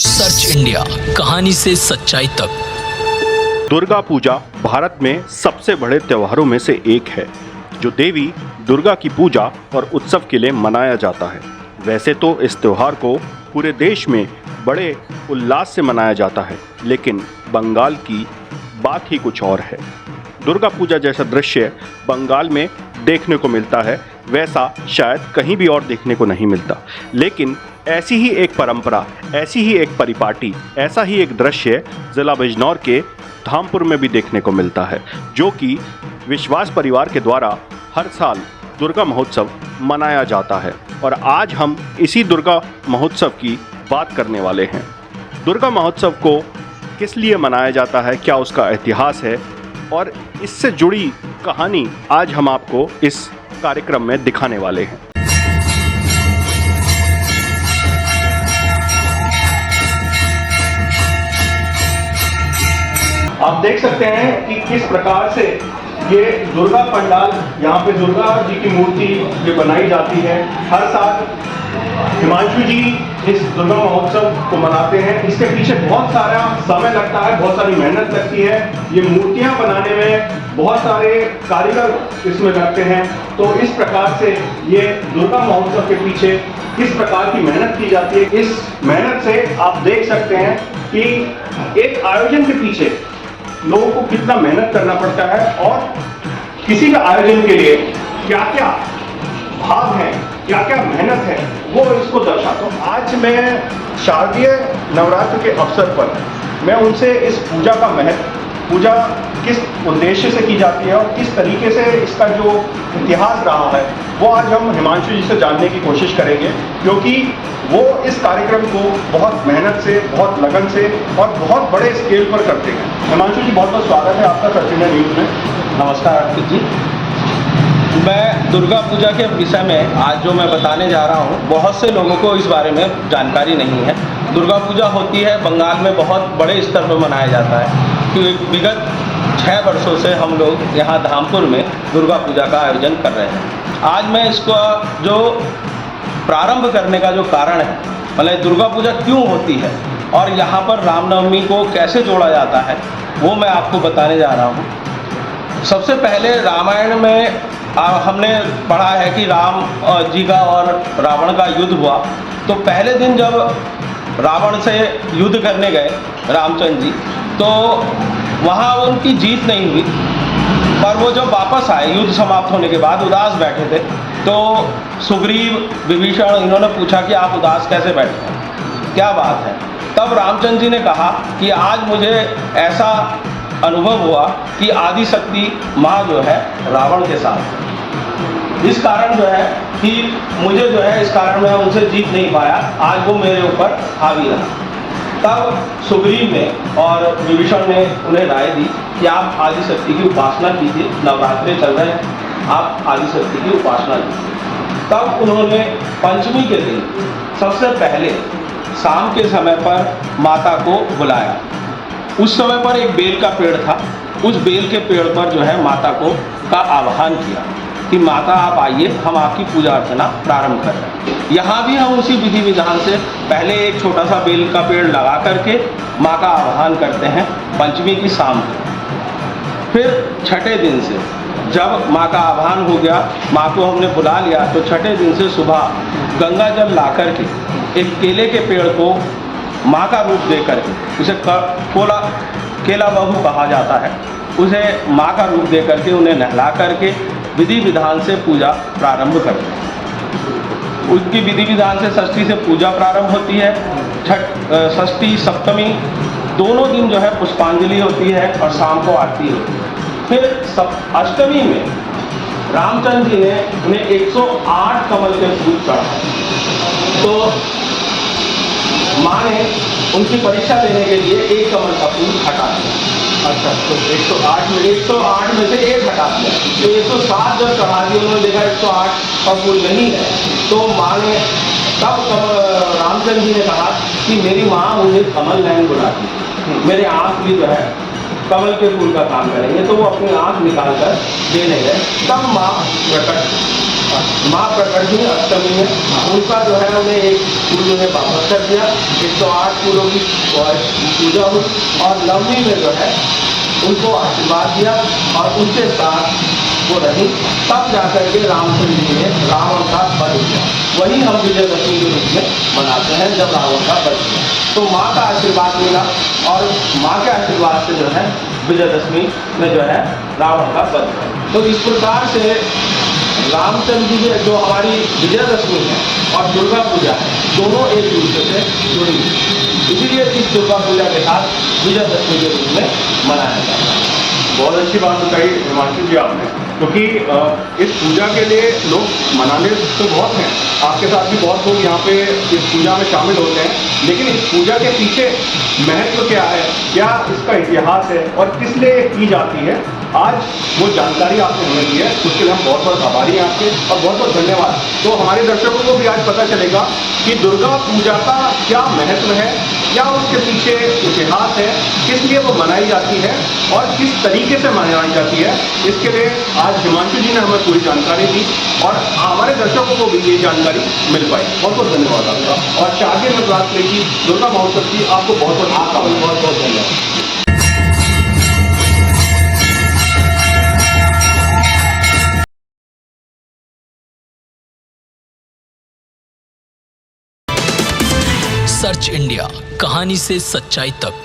Search India, कहानी से सच्चाई तक। दुर्गा पूजा भारत में सबसे बड़े त्योहारों में से एक है, जो देवी दुर्गा की पूजा और उत्सव के लिए मनाया जाता है। वैसे तो इस त्योहार को पूरे देश में बड़े उल्लास से मनाया जाता है, लेकिन बंगाल की बात ही कुछ और है। दुर्गा पूजा जैसा दृश्य बंगाल में देखने को मिलता है, वैसा शायद कहीं भी और देखने को नहीं मिलता। लेकिन ऐसी ही एक परंपरा, ऐसी ही एक परिपाटी, ऐसा ही एक दृश्य जिला बिजनौर के धामपुर में भी देखने को मिलता है, जो कि विश्वास परिवार के द्वारा हर साल दुर्गा महोत्सव मनाया जाता है। और आज हम इसी दुर्गा महोत्सव की बात करने वाले हैं। दुर्गा महोत्सव को किस लिए मनाया जाता है, क्या उसका इतिहास है, और इससे जुड़ी कहानी आज हम आपको इस कार्यक्रम में दिखाने वाले हैं। आप देख सकते हैं कि किस प्रकार से ये दुर्गा पंडाल, यहाँ पे दुर्गा जी की मूर्ति ये बनाई जाती है। हर साल हिमांशु जी इस दुर्गा महोत्सव को मनाते हैं। इसके पीछे बहुत सारा समय लगता है, बहुत सारी मेहनत लगती है। ये मूर्तियाँ बनाने में बहुत सारे कारीगर इसमें लगते हैं। तो इस प्रकार से ये दुर्गा महोत्सव के पीछे किस प्रकार की मेहनत की जाती है, इस मेहनत से आप देख सकते हैं कि एक आयोजन के पीछे लोगों को कितना मेहनत करना पड़ता है और किसी का आयोजन के लिए क्या क्या भाव है, क्या क्या मेहनत है, वो इसको दर्शाता हूँ। आज मैं शारदीय नवरात्र के अवसर पर मैं उनसे इस पूजा का महत्व, पूजा किस उद्देश्य से की जाती है और किस तरीके से इसका जो इतिहास रहा है, वो आज हम हिमांशु जी से जानने की कोशिश करेंगे, क्योंकि वो इस कार्यक्रम को बहुत मेहनत से, बहुत लगन से और बहुत बड़े स्केल पर करते हैं। हिमांशु जी, बहुत बहुत स्वागत है आपका सर्च इंडिया न्यूज़ में। नमस्कार अर्पित जी। मैं दुर्गा पूजा के विषय में आज जो मैं बताने जा रहा हूँ, बहुत से लोगों को इस बारे में जानकारी नहीं है। दुर्गा पूजा होती है बंगाल में, बहुत बड़े स्तर पर मनाया जाता है। क्योंकि विगत 6 वर्षों से हम लोग यहाँ धामपुर में दुर्गा पूजा का आयोजन कर रहे हैं। आज मैं इसको जो प्रारंभ करने का जो कारण है, मतलब दुर्गा पूजा क्यों होती है और यहाँ पर रामनवमी को कैसे जोड़ा जाता है, वो मैं आपको बताने जा रहा हूँ। सबसे पहले रामायण में हमने पढ़ा है कि राम जी का और रावण का युद्ध हुआ। तो पहले दिन जब रावण से युद्ध करने गए रामचंद्र जी, तो वहाँ उनकी जीत नहीं हुई। पर वो जब वापस आए युद्ध समाप्त होने के बाद, उदास बैठे थे, तो सुग्रीव, विभीषण, इन्होंने पूछा कि आप उदास कैसे बैठे हैं, क्या बात है। तब रामचंद्र जी ने कहा कि आज मुझे ऐसा अनुभव हुआ कि आदि शक्ति माँ जो है रावण के साथ, इस कारण जो है कि मुझे जो है इस कारण मैं उनसे जीत नहीं पाया, आज वो मेरे ऊपर हावी रहा। तब सुग्रीव ने और विभीषण ने उन्हें राय दी कि आप आदि शक्ति की उपासना कीजिए, नवरात्रे चल रहे हैं, आप आदि शक्ति की उपासना कीजिए। तब उन्होंने पंचमी के दिन सबसे पहले शाम के समय पर माता को बुलाया। उस समय पर एक बेल का पेड़ था, उस बेल के पेड़ पर जो है माता का आह्वान किया कि माता आप आइए, हम आपकी पूजा अर्चना प्रारंभ कर रहे हैं। यहाँ भी हम उसी विधि विधान से पहले एक छोटा सा बेल का पेड़ लगा करके माँ का आह्वान करते हैं पंचमी की शाम को। फिर छठे दिन से जब माँ का आह्वान हो गया, माँ को हमने बुला लिया, तो छठे दिन से सुबह गंगा जल ला करके एक केले के पेड़ को माँ का रूप दे करके, उसे केला बहू कहा जाता है, उसे माँ का रूप दे करके उन्हें नहला करके विधि विधान से पूजा प्रारंभ करते हैं। उसकी विधि विधान से षष्ठी से पूजा प्रारंभ होती है। षष्ठी सप्तमी दोनों दिन जो है पुष्पांजलि होती है और शाम को आरती होती है। फिर अष्टमी में रामचंद्र जी ने उन्हें 108 कमल के फूल चढ़ाए। तो माँ ने उनकी परीक्षा देने के लिए एक कमल का फूल हटा दिया। अच्छा, तो 108 में से एक हटा दिया, तो 107 जब चढ़ा दिया, उन्होंने देखा 108 का फूल नहीं है। तो माँ ने तब रामचंद्र जी ने कहा कि मेरी माँ मुझे कमल नहीं बुलाती, मेरे आँख भी जो है कमल के फूल का काम करेंगे। तो वो अपनी आँख निकाल कर देने गए। तब माँ प्रकट महाप्रकटनी अष्टमी में उनका जो है उन्हें एक फूल जो है वापस कर दिया, 108 फूलों की पूजा हुई और नवमी में जो है उनको आशीर्वाद दिया और उनके साथ वो रही, तब जाकर के रामचंद्र जी ने रावण का वध किया। वही हम विजयदशमी के रूप में मनाते हैं, जब रावण का वध किया। तो माँ का आशीर्वाद मिला और माँ के आशीर्वाद से जो है विजयदशमी में जो है रावण का वध किया। तो इस प्रकार से रामचंद्र जी की जो हमारी विजयदशमी है और दुर्गा पूजा है, दोनों एक दूसरे से जुड़ी हुई है। इसीलिए इस दुर्गा पूजा के साथ विजयदशमी के रूप में मनाया जाता है। बहुत अच्छी बात बताई हिमांशु जी आपने, क्योंकि इस पूजा के लिए लोग मनाने तो बहुत हैं, आपके साथ भी बहुत लोग यहाँ पे इस पूजा में शामिल होते हैं, लेकिन इस पूजा के पीछे महत्व क्या है, क्या इसका इतिहास है और किस लिए की जाती है, आज वो जानकारी आपने हमें दी है, उसके लिए हम बहुत बहुत आभारी हैं आपके और बहुत बहुत धन्यवाद। तो हमारे दर्शकों को भी आज पता चलेगा कि दुर्गा पूजा का क्या महत्व है, क्या उसके पीछे इतिहास है, किस लिए वो मनाई जाती है और किस तरीके से मनाई जाती है। इसके लिए आज हिमांशु जी ने हमें पूरी जानकारी दी और हमारे दर्शकों को भी ये जानकारी मिल पाई। बहुत बहुत धन्यवाद आपका। और शारदीय नवरात्रि की दुर्गा महोत्सव की आपको बहुत बहुत धन्यवाद। सर्च इंडिया, कहानी से सच्चाई तक।